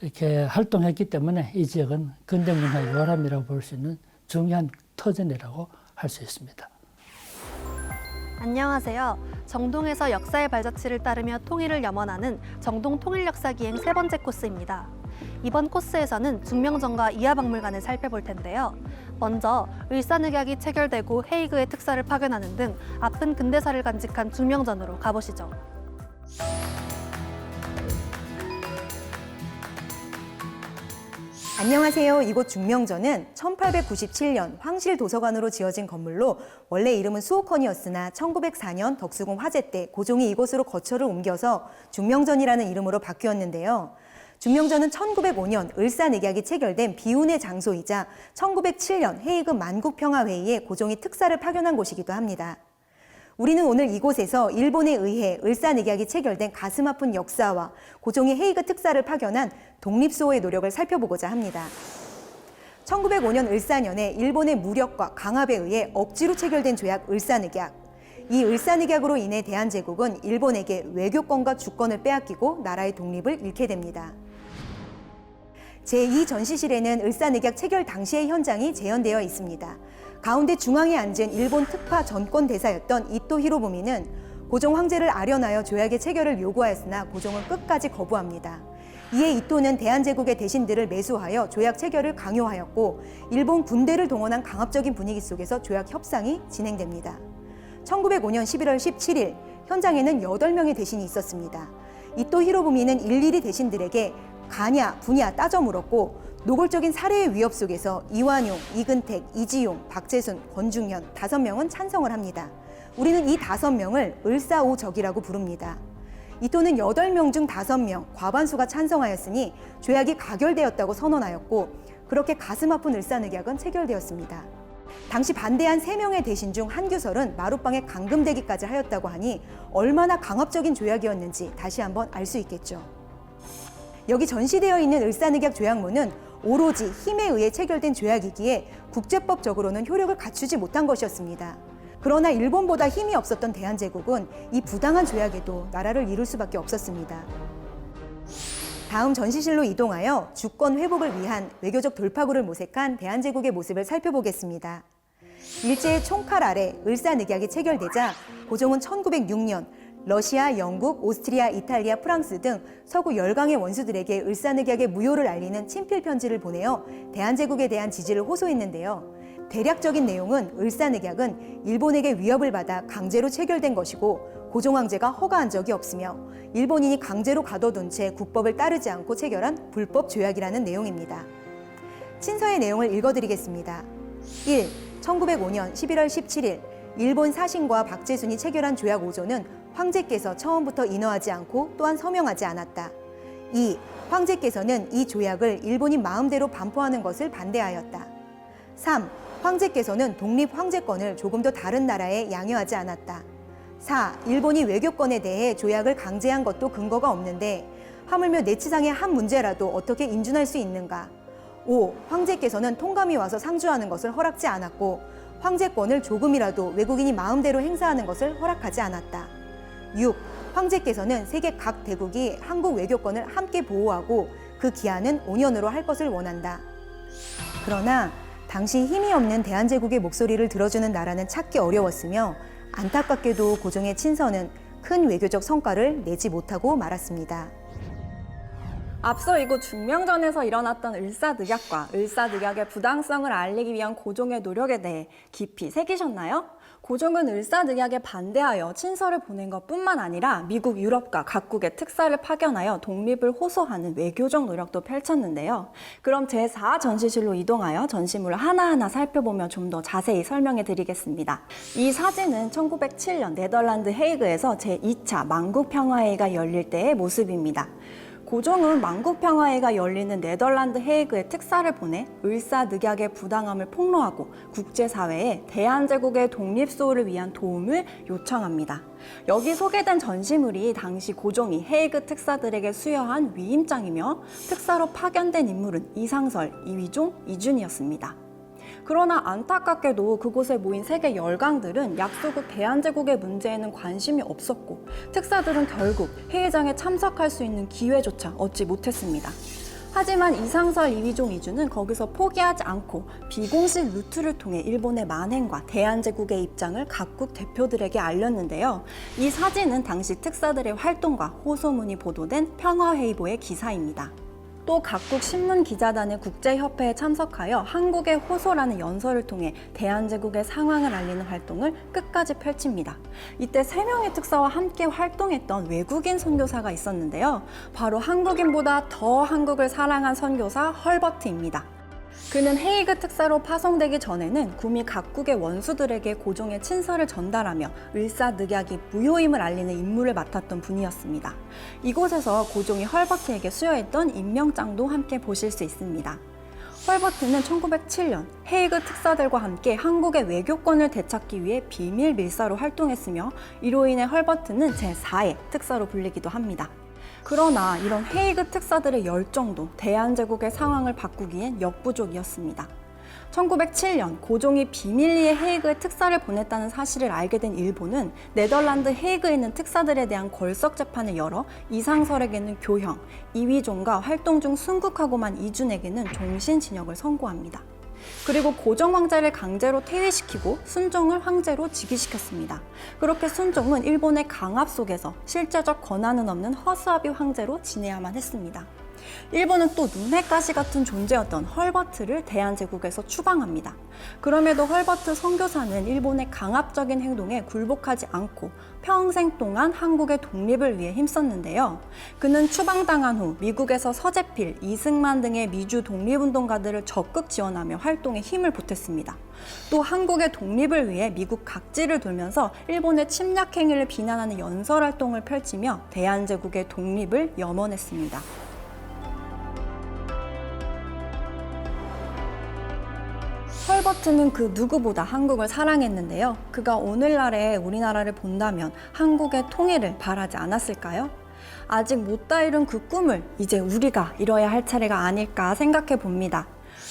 이렇게 활동했기 때문에 이 지역은 근대 문화의 요람이라고 볼 수 있는 중요한 터전이라고 할 수 있습니다. 안녕하세요. 정동에서 역사의 발자취를 따르며 통일을 염원하는 정동 통일역사기행 3번째 코스입니다. 이번 코스에서는 중명전과 이하박물관을 살펴볼 텐데요. 먼저 을사늑약이 체결되고 헤이그의 특사를 파견하는 등 아픈 근대사를 간직한 중명전으로 가보시죠. 안녕하세요. 이곳 중명전은 1897년 황실도서관으로 지어진 건물로 원래 이름은 수호컨이었으나 1904년 덕수궁 화재 때 고종이 이곳으로 거처를 옮겨서 중명전이라는 이름으로 바뀌었는데요. 중명전은 1905년 을사늑약이 체결된 비운의 장소이자 1907년 헤이그 만국평화회의에 고종이 특사를 파견한 곳이기도 합니다. 우리는 오늘 이곳에서 일본에 의해 을사늑약이 체결된 가슴 아픈 역사와 고종이 헤이그 특사를 파견한 독립수호의 노력을 살펴보고자 합니다. 1905년 을사년에 일본의 무력과 강압에 의해 억지로 체결된 조약 을사늑약. 이 을사늑약으로 인해 대한제국은 일본에게 외교권과 주권을 빼앗기고 나라의 독립을 잃게 됩니다. 제2전시실에는 을사늑약 체결 당시의 현장이 재현되어 있습니다. 가운데 중앙에 앉은 일본 특파 전권 대사였던 이토 히로부미는 고종 황제를 아련하여 조약의 체결을 요구하였으나 고종은 끝까지 거부합니다. 이에 이토는 대한제국의 대신들을 매수하여 조약 체결을 강요하였고 일본 군대를 동원한 강압적인 분위기 속에서 조약 협상이 진행됩니다. 1905년 11월 17일 현장에는 8명의 대신이 있었습니다. 이토 히로부미는 일일이 대신들에게 가냐 부냐 따져 물었고 노골적인 살해의 위협 속에서 이완용, 이근택, 이지용, 박재순, 권중현 5명은 찬성을 합니다. 우리는 이 5명을 을사오적이라고 부릅니다. 이토는 8명 중 5명, 과반수가 찬성하였으니 조약이 가결되었다고 선언하였고 그렇게 가슴 아픈 을사늑약은 체결되었습니다. 당시 반대한 3명의 대신 중 한규설은 마룻방에 감금되기까지 하였다고 하니 얼마나 강압적인 조약이었는지 다시 한번 알 수 있겠죠. 여기 전시되어 있는 을사늑약 조약문은 오로지 힘에 의해 체결된 조약이기에 국제법적으로는 효력을 갖추지 못한 것이었습니다. 그러나 일본보다 힘이 없었던 대한제국은 이 부당한 조약에도 나라를 이룰 수밖에 없었습니다. 다음 전시실로 이동하여 주권 회복을 위한 외교적 돌파구를 모색한 대한제국의 모습을 살펴보겠습니다. 일제의 총칼 아래 을사늑약이 체결되자 고종은 1906년 러시아, 영국, 오스트리아, 이탈리아, 프랑스 등 서구 열강의 원수들에게 을사늑약의 무효를 알리는 친필 편지를 보내어 대한제국에 대한 지지를 호소했는데요. 대략적인 내용은 을사늑약은 일본에게 위협을 받아 강제로 체결된 것이고 고종 황제가 허가한 적이 없으며 일본인이 강제로 가둬둔 채 국법을 따르지 않고 체결한 불법 조약이라는 내용입니다. 친서의 내용을 읽어드리겠습니다. 1. 1905년 11월 17일 일본 사신과 박재순이 체결한 조약 5조는 황제께서 처음부터 인허하지 않고 또한 서명하지 않았다. 2. 황제께서는 이 조약을 일본인 마음대로 반포하는 것을 반대하였다. 3. 황제께서는 독립 황제권을 조금도 다른 나라에 양요하지 않았다. 4. 일본이 외교권에 대해 조약을 강제한 것도 근거가 없는데 하물며 내치상의 한 문제라도 어떻게 인준할 수 있는가. 5. 황제께서는 통감이 와서 상주하는 것을 허락지 않았고 황제권을 조금이라도 외국인이 마음대로 행사하는 것을 허락하지 않았다. 6. 황제께서는 세계 각 대국이 한국 외교권을 함께 보호하고 그 기한은 5년으로 할 것을 원한다. 그러나 당시 힘이 없는 대한제국의 목소리를 들어주는 나라는 찾기 어려웠으며 안타깝게도 고종의 친서는 큰 외교적 성과를 내지 못하고 말았습니다. 앞서 이곳 중명전에서 일어났던 을사늑약과 을사늑약의 부당성을 알리기 위한 고종의 노력에 대해 깊이 새기셨나요? 고종은 을사늑약에 반대하여 친서를 보낸 것뿐만 아니라 미국, 유럽과 각국의 특사를 파견하여 독립을 호소하는 외교적 노력도 펼쳤는데요. 그럼 제4전시실로 이동하여 전시물을 하나하나 살펴보며 좀 더 자세히 설명해 드리겠습니다. 이 사진은 1907년 네덜란드 헤이그에서 제2차 만국평화회의가 열릴 때의 모습입니다. 고종은 만국평화회의가 열리는 네덜란드 헤이그에 특사를 보내 을사늑약의 부당함을 폭로하고 국제사회에 대한제국의 독립수호를 위한 도움을 요청합니다. 여기 소개된 전시물이 당시 고종이 헤이그 특사들에게 수여한 위임장이며 특사로 파견된 인물은 이상설, 이휘종, 이준이었습니다. 그러나 안타깝게도 그곳에 모인 세계 열강들은 약소국 대한제국의 문제에는 관심이 없었고 특사들은 결국 회의장에 참석할 수 있는 기회조차 얻지 못했습니다. 하지만 이상설 이휘종 이주는 거기서 포기하지 않고 비공식 루트를 통해 일본의 만행과 대한제국의 입장을 각국 대표들에게 알렸는데요. 이 사진은 당시 특사들의 활동과 호소문이 보도된 평화회의보의 기사입니다. 또 각국 신문 기자단의 국제협회에 참석하여 한국의 호소라는 연설을 통해 대한제국의 상황을 알리는 활동을 끝까지 펼칩니다. 이때 3명의 특사와 함께 활동했던 외국인 선교사가 있었는데요. 바로 한국인보다 더 한국을 사랑한 선교사 헐버트입니다. 그는 헤이그 특사로 파송되기 전에는 구미 각국의 원수들에게 고종의 친서를 전달하며 을사늑약이 무효임을 알리는 임무를 맡았던 분이었습니다. 이곳에서 고종이 헐버트에게 수여했던 임명장도 함께 보실 수 있습니다. 헐버트는 1907년 헤이그 특사들과 함께 한국의 외교권을 되찾기 위해 비밀 밀사로 활동했으며 이로 인해 헐버트는 제4의 특사로 불리기도 합니다. 그러나 이런 헤이그 특사들의 열정도 대한제국의 상황을 바꾸기엔 역부족이었습니다. 1907년 고종이 비밀리에 헤이그에 특사를 보냈다는 사실을 알게 된 일본은 네덜란드 헤이그에 있는 특사들에 대한 걸석 재판을 열어 이상설에게는 교형, 이휘종과 활동 중 순국하고만 이준에게는 종신징역을 선고합니다. 그리고 고종 황제를 강제로 퇴위시키고 순종을 황제로 즉위시켰습니다. 그렇게 순종은 일본의 강압 속에서 실제적 권한은 없는 허수아비 황제로 지내야만 했습니다. 일본은 또 눈의 가시 같은 존재였던 헐버트를 대한제국에서 추방합니다. 그럼에도 헐버트 선교사는 일본의 강압적인 행동에 굴복하지 않고 평생 동안 한국의 독립을 위해 힘썼는데요. 그는 추방당한 후 미국에서 서재필, 이승만 등의 미주 독립운동가들을 적극 지원하며 활동에 힘을 보탰습니다. 또 한국의 독립을 위해 미국 각지를 돌면서 일본의 침략 행위를 비난하는 연설 활동을 펼치며 대한제국의 독립을 염원했습니다. 헐버트는 그 누구보다 한국을 사랑했는데요. 그가 오늘날의 우리나라를 본다면 한국의 통일을 바라지 않았을까요? 아직 못다 이룬 그 꿈을 이제 우리가 이뤄야 할 차례가 아닐까 생각해 봅니다.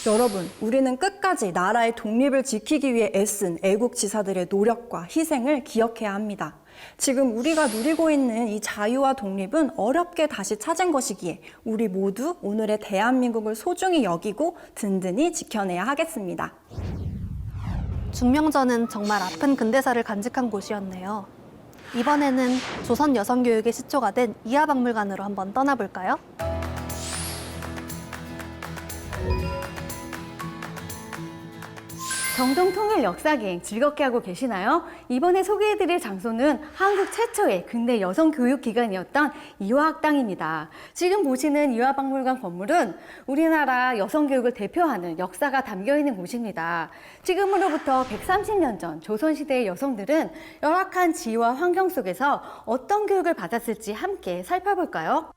여러분, 우리는 끝까지 나라의 독립을 지키기 위해 애쓴 애국지사들의 노력과 희생을 기억해야 합니다. 지금 우리가 누리고 있는 이 자유와 독립은 어렵게 다시 찾은 것이기에 우리 모두 오늘의 대한민국을 소중히 여기고 든든히 지켜내야 하겠습니다. 중명전은 정말 아픈 근대사를 간직한 곳이었네요. 이번에는 조선 여성교육의 시초가 된 이하박물관으로 한번 떠나볼까요? 정동 통일 역사기행 즐겁게 하고 계시나요? 이번에 소개해드릴 장소는 한국 최초의 근대 여성 교육기관이었던 이화학당입니다. 지금 보시는 이화박물관 건물은 우리나라 여성교육을 대표하는 역사가 담겨있는 곳입니다. 지금으로부터 130년 전 조선시대의 여성들은 열악한 지위와 환경 속에서 어떤 교육을 받았을지 함께 살펴볼까요?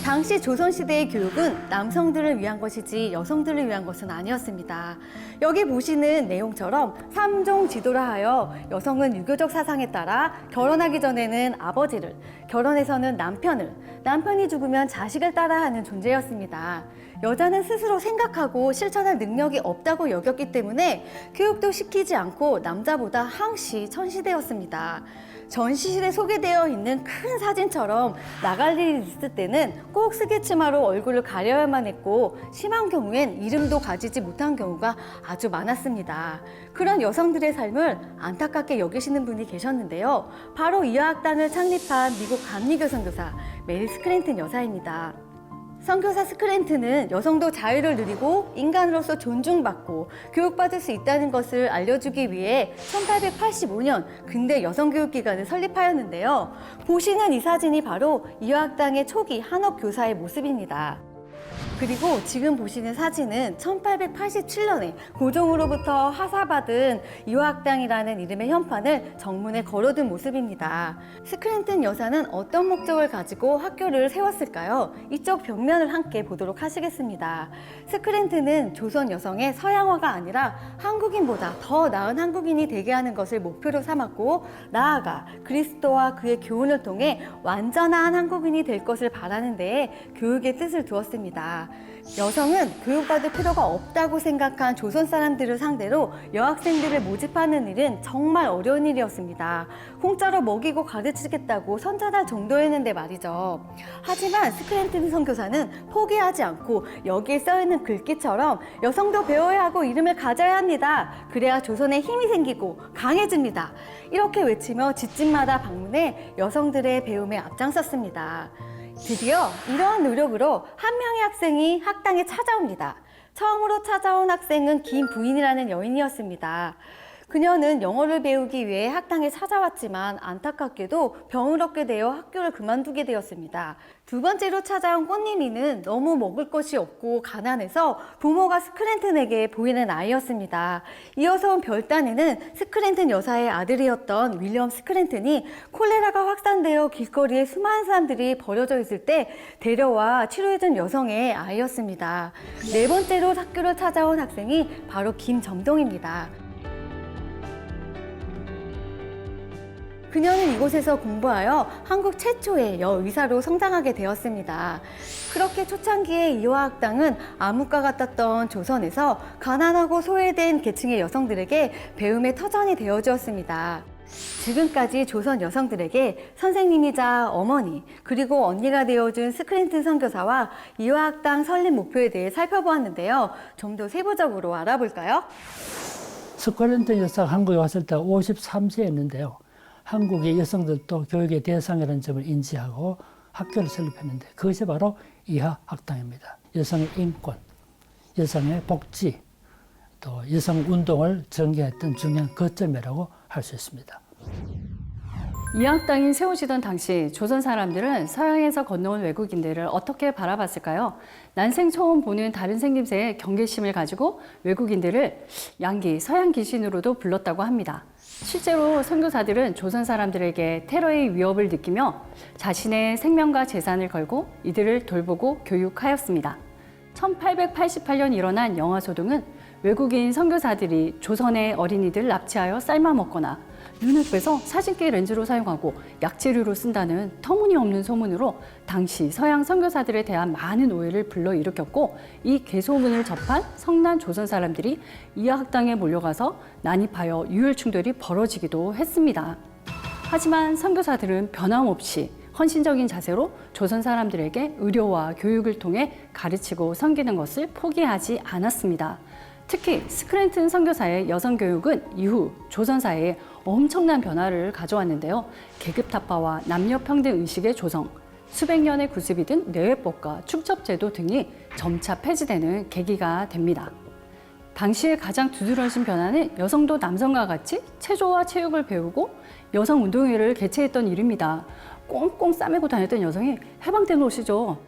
당시 조선시대의 교육은 남성들을 위한 것이지 여성들을 위한 것은 아니었습니다. 여기 보시는 내용처럼 3종 지도라 하여 여성은 유교적 사상에 따라 결혼하기 전에는 아버지를, 결혼해서는 남편을, 남편이 죽으면 자식을 따라야 하는 존재였습니다. 여자는 스스로 생각하고 실천할 능력이 없다고 여겼기 때문에 교육도 시키지 않고 남자보다 항시 천시되었습니다. 전시실에 소개되어 있는 큰 사진처럼 나갈 일이 있을 때는 꼭 스케치마로 얼굴을 가려야만 했고 심한 경우엔 이름도 가지지 못한 경우가 아주 많았습니다. 그런 여성들의 삶을 안타깝게 여기시는 분이 계셨는데요. 바로 이화학당을 창립한 미국 감리교 선교사 메리 스크랜튼 여사입니다. 선교사 스크랜튼은 여성도 자유를 누리고 인간으로서 존중받고 교육받을 수 있다는 것을 알려주기 위해 1885년 근대 여성교육기관을 설립하였는데요. 보시는 이 사진이 바로 이화학당의 초기 한업 교사의 모습입니다. 그리고 지금 보시는 사진은 1887년에 고종으로부터 하사받은 이화학당이라는 이름의 현판을 정문에 걸어둔 모습입니다. 스크랜튼 여사는 어떤 목적을 가지고 학교를 세웠을까요? 이쪽 벽면을 함께 보도록 하시겠습니다. 스크랜튼은 조선 여성의 서양화가 아니라 한국인보다 더 나은 한국인이 되게 하는 것을 목표로 삼았고 나아가 그리스도와 그의 교훈을 통해 완전한 한국인이 될 것을 바라는 데에 교육의 뜻을 두었습니다. 있습니다. 여성은 교육받을 필요가 없다고 생각한 조선 사람들을 상대로 여학생들을 모집하는 일은 정말 어려운 일이었습니다. 공짜로 먹이고 가르치겠다고 선전할 정도였는데 말이죠. 하지만 스크랜튼 선교사는 포기하지 않고 여기에 써있는 글귀처럼 여성도 배워야 하고 이름을 가져야 합니다. 그래야 조선에 힘이 생기고 강해집니다. 이렇게 외치며 집집마다 방문해 여성들의 배움에 앞장섰습니다. 드디어 이러한 노력으로 한 명의 학생이 학당에 찾아옵니다. 처음으로 찾아온 학생은 김 부인이라는 여인이었습니다. 그녀는 영어를 배우기 위해 학당에 찾아왔지만 안타깝게도 병을 얻게 되어 학교를 그만두게 되었습니다. 두 번째로 찾아온 꽃님이는 너무 먹을 것이 없고 가난해서 부모가 스크랜튼에게 보이는 아이였습니다. 이어서 온 별단에는 스크랜튼 여사의 아들이었던 윌리엄 스크랜튼이 콜레라가 확산되어 길거리에 수많은 사람들이 버려져 있을 때 데려와 치료해준 여성의 아이였습니다. 네 번째로 학교를 찾아온 학생이 바로 김점동입니다. 그녀는 이곳에서 공부하여 한국 최초의 여의사로 성장하게 되었습니다. 그렇게 초창기에 이화학당은 암흑과 같았던 조선에서 가난하고 소외된 계층의 여성들에게 배움의 터전이 되어주었습니다. 지금까지 조선 여성들에게 선생님이자 어머니 그리고 언니가 되어준 스크랜튼 선교사와 이화학당 설립 목표에 대해 살펴보았는데요. 좀 더 세부적으로 알아볼까요? 스크랜튼 여사가 한국에 왔을 때 53세였는데요. 한국의 여성들도 교육의 대상이라는 점을 인지하고 학교를 설립했는데 그것이 바로 이화학당입니다. 여성의 인권, 여성의 복지, 또 여성 운동을 전개했던 중요한 거점이라고 할 수 있습니다. 이학당이 세워지던 당시 조선 사람들은 서양에서 건너온 외국인들을 어떻게 바라봤을까요? 난생 처음 보는 다른 생김새의 경계심을 가지고 외국인들을 양기, 서양 귀신으로도 불렀다고 합니다. 실제로 선교사들은 조선 사람들에게 테러의 위협을 느끼며 자신의 생명과 재산을 걸고 이들을 돌보고 교육하였습니다. 1888년 일어난 영화소동은 외국인 선교사들이 조선의 어린이들 납치하여 삶아 먹거나 눈을 빼서 사진기 렌즈로 사용하고 약재료로 쓴다는 터무니없는 소문으로 당시 서양 선교사들에 대한 많은 오해를 불러일으켰고 이 괴소문을 접한 성난 조선 사람들이 이화학당에 몰려가서 난입하여 유혈 충돌이 벌어지기도 했습니다. 하지만 선교사들은 변함없이 헌신적인 자세로 조선 사람들에게 의료와 교육을 통해 가르치고 섬기는 것을 포기하지 않았습니다. 특히 스크랜튼 선교사의 여성 교육은 이후 조선 사회에 엄청난 변화를 가져왔는데요. 계급 타파와 남녀 평등 의식의 조성, 수백 년의 구습이 든 내외법과 축첩제도 등이 점차 폐지되는 계기가 됩니다. 당시에 가장 두드러진 변화는 여성도 남성과 같이 체조와 체육을 배우고 여성 운동회를 개최했던 일입니다. 꽁꽁 싸매고 다녔던 여성이 해방된 것이죠.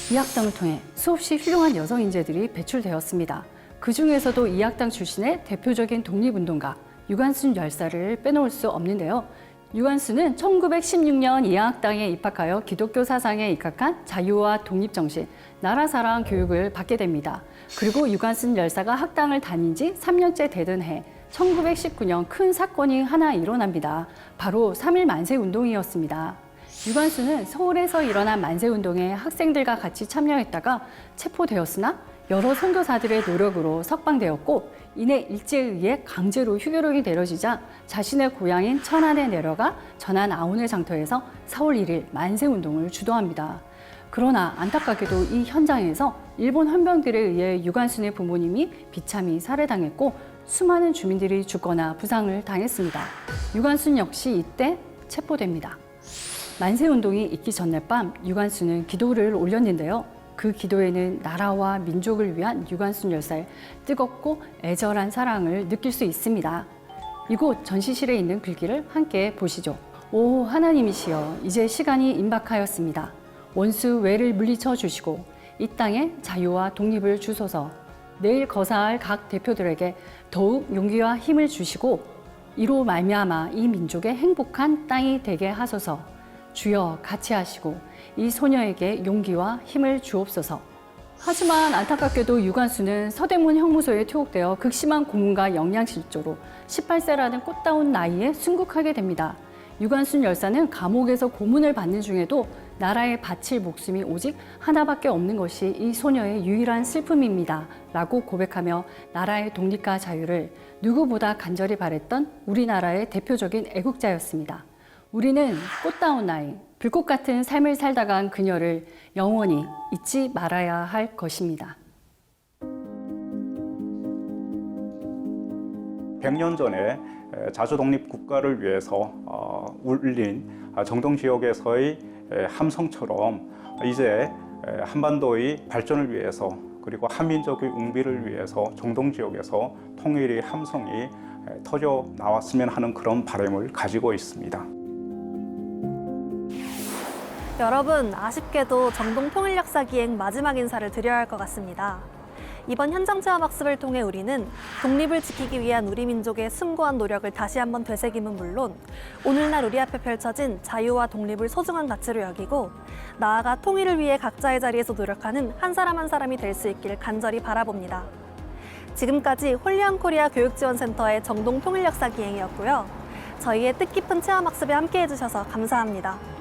이학당을 통해 수없이 훌륭한 여성 인재들이 배출되었습니다. 그 중에서도 이학당 출신의 대표적인 독립운동가 유관순 열사를 빼놓을 수 없는데요. 유관순은 1916년 이학당에 입학하여 기독교 사상에 입각한 자유와 독립정신, 나라사랑 교육을 받게 됩니다. 그리고 유관순 열사가 학당을 다닌 지 3년째 되던 해 1919년 큰 사건이 하나 일어납니다. 바로 3.1 만세운동이었습니다. 유관순은 서울에서 일어난 만세운동에 학생들과 같이 참여했다가 체포되었으나 여러 선교사들의 노력으로 석방되었고 이내 일제에 의해 강제로 휴교령이 내려지자 자신의 고향인 천안에 내려가 전안 아우네 장터에서 4월 1일 만세운동을 주도합니다. 그러나 안타깝게도 이 현장에서 일본 헌병들에 의해 유관순의 부모님이 비참히 살해당했고 수많은 주민들이 죽거나 부상을 당했습니다. 유관순 역시 이때 체포됩니다. 만세운동이 있기 전날 밤 유관순은 기도를 올렸는데요. 그 기도에는 나라와 민족을 위한 유관순 열사의 뜨겁고 애절한 사랑을 느낄 수 있습니다. 이곳 전시실에 있는 글귀를 함께 보시죠. 오 하나님이시여 이제 시간이 임박하였습니다. 원수 외를 물리쳐 주시고 이 땅에 자유와 독립을 주소서. 내일 거사할 각 대표들에게 더욱 용기와 힘을 주시고 이로 말미암아 이 민족의 행복한 땅이 되게 하소서. 주여 같이 하시고 이 소녀에게 용기와 힘을 주옵소서. 하지만 안타깝게도 유관순은 서대문 형무소에 투옥되어 극심한 고문과 영양실조로 18세라는 꽃다운 나이에 순국하게 됩니다. 유관순 열사는 감옥에서 고문을 받는 중에도 나라에 바칠 목숨이 오직 하나밖에 없는 것이 이 소녀의 유일한 슬픔입니다. 라고 고백하며 나라의 독립과 자유를 누구보다 간절히 바랬던 우리나라의 대표적인 애국자였습니다. 우리는 꽃다운 나이, 불꽃 같은 삶을 살다가 한 그녀를 영원히 잊지 말아야 할 것입니다. 100년 전에 자주독립 국가를 위해서 울린 정동 지역에서의 함성처럼 이제 한반도의 발전을 위해서 그리고 한민족의 웅비를 위해서 정동 지역에서 통일의 함성이 터져 나왔으면 하는 그런 바람을 가지고 있습니다. 여러분, 아쉽게도 정동 통일역사기행 마지막 인사를 드려야 할 것 같습니다. 이번 현장 체험 학습을 통해 우리는 독립을 지키기 위한 우리 민족의 숭고한 노력을 다시 한번 되새김은 물론 오늘날 우리 앞에 펼쳐진 자유와 독립을 소중한 가치로 여기고 나아가 통일을 위해 각자의 자리에서 노력하는 한 사람 한 사람이 될 수 있기를 간절히 바라봅니다. 지금까지 홀리언코리아 교육지원센터의 정동 통일역사기행이었고요. 저희의 뜻깊은 체험 학습에 함께해 주셔서 감사합니다.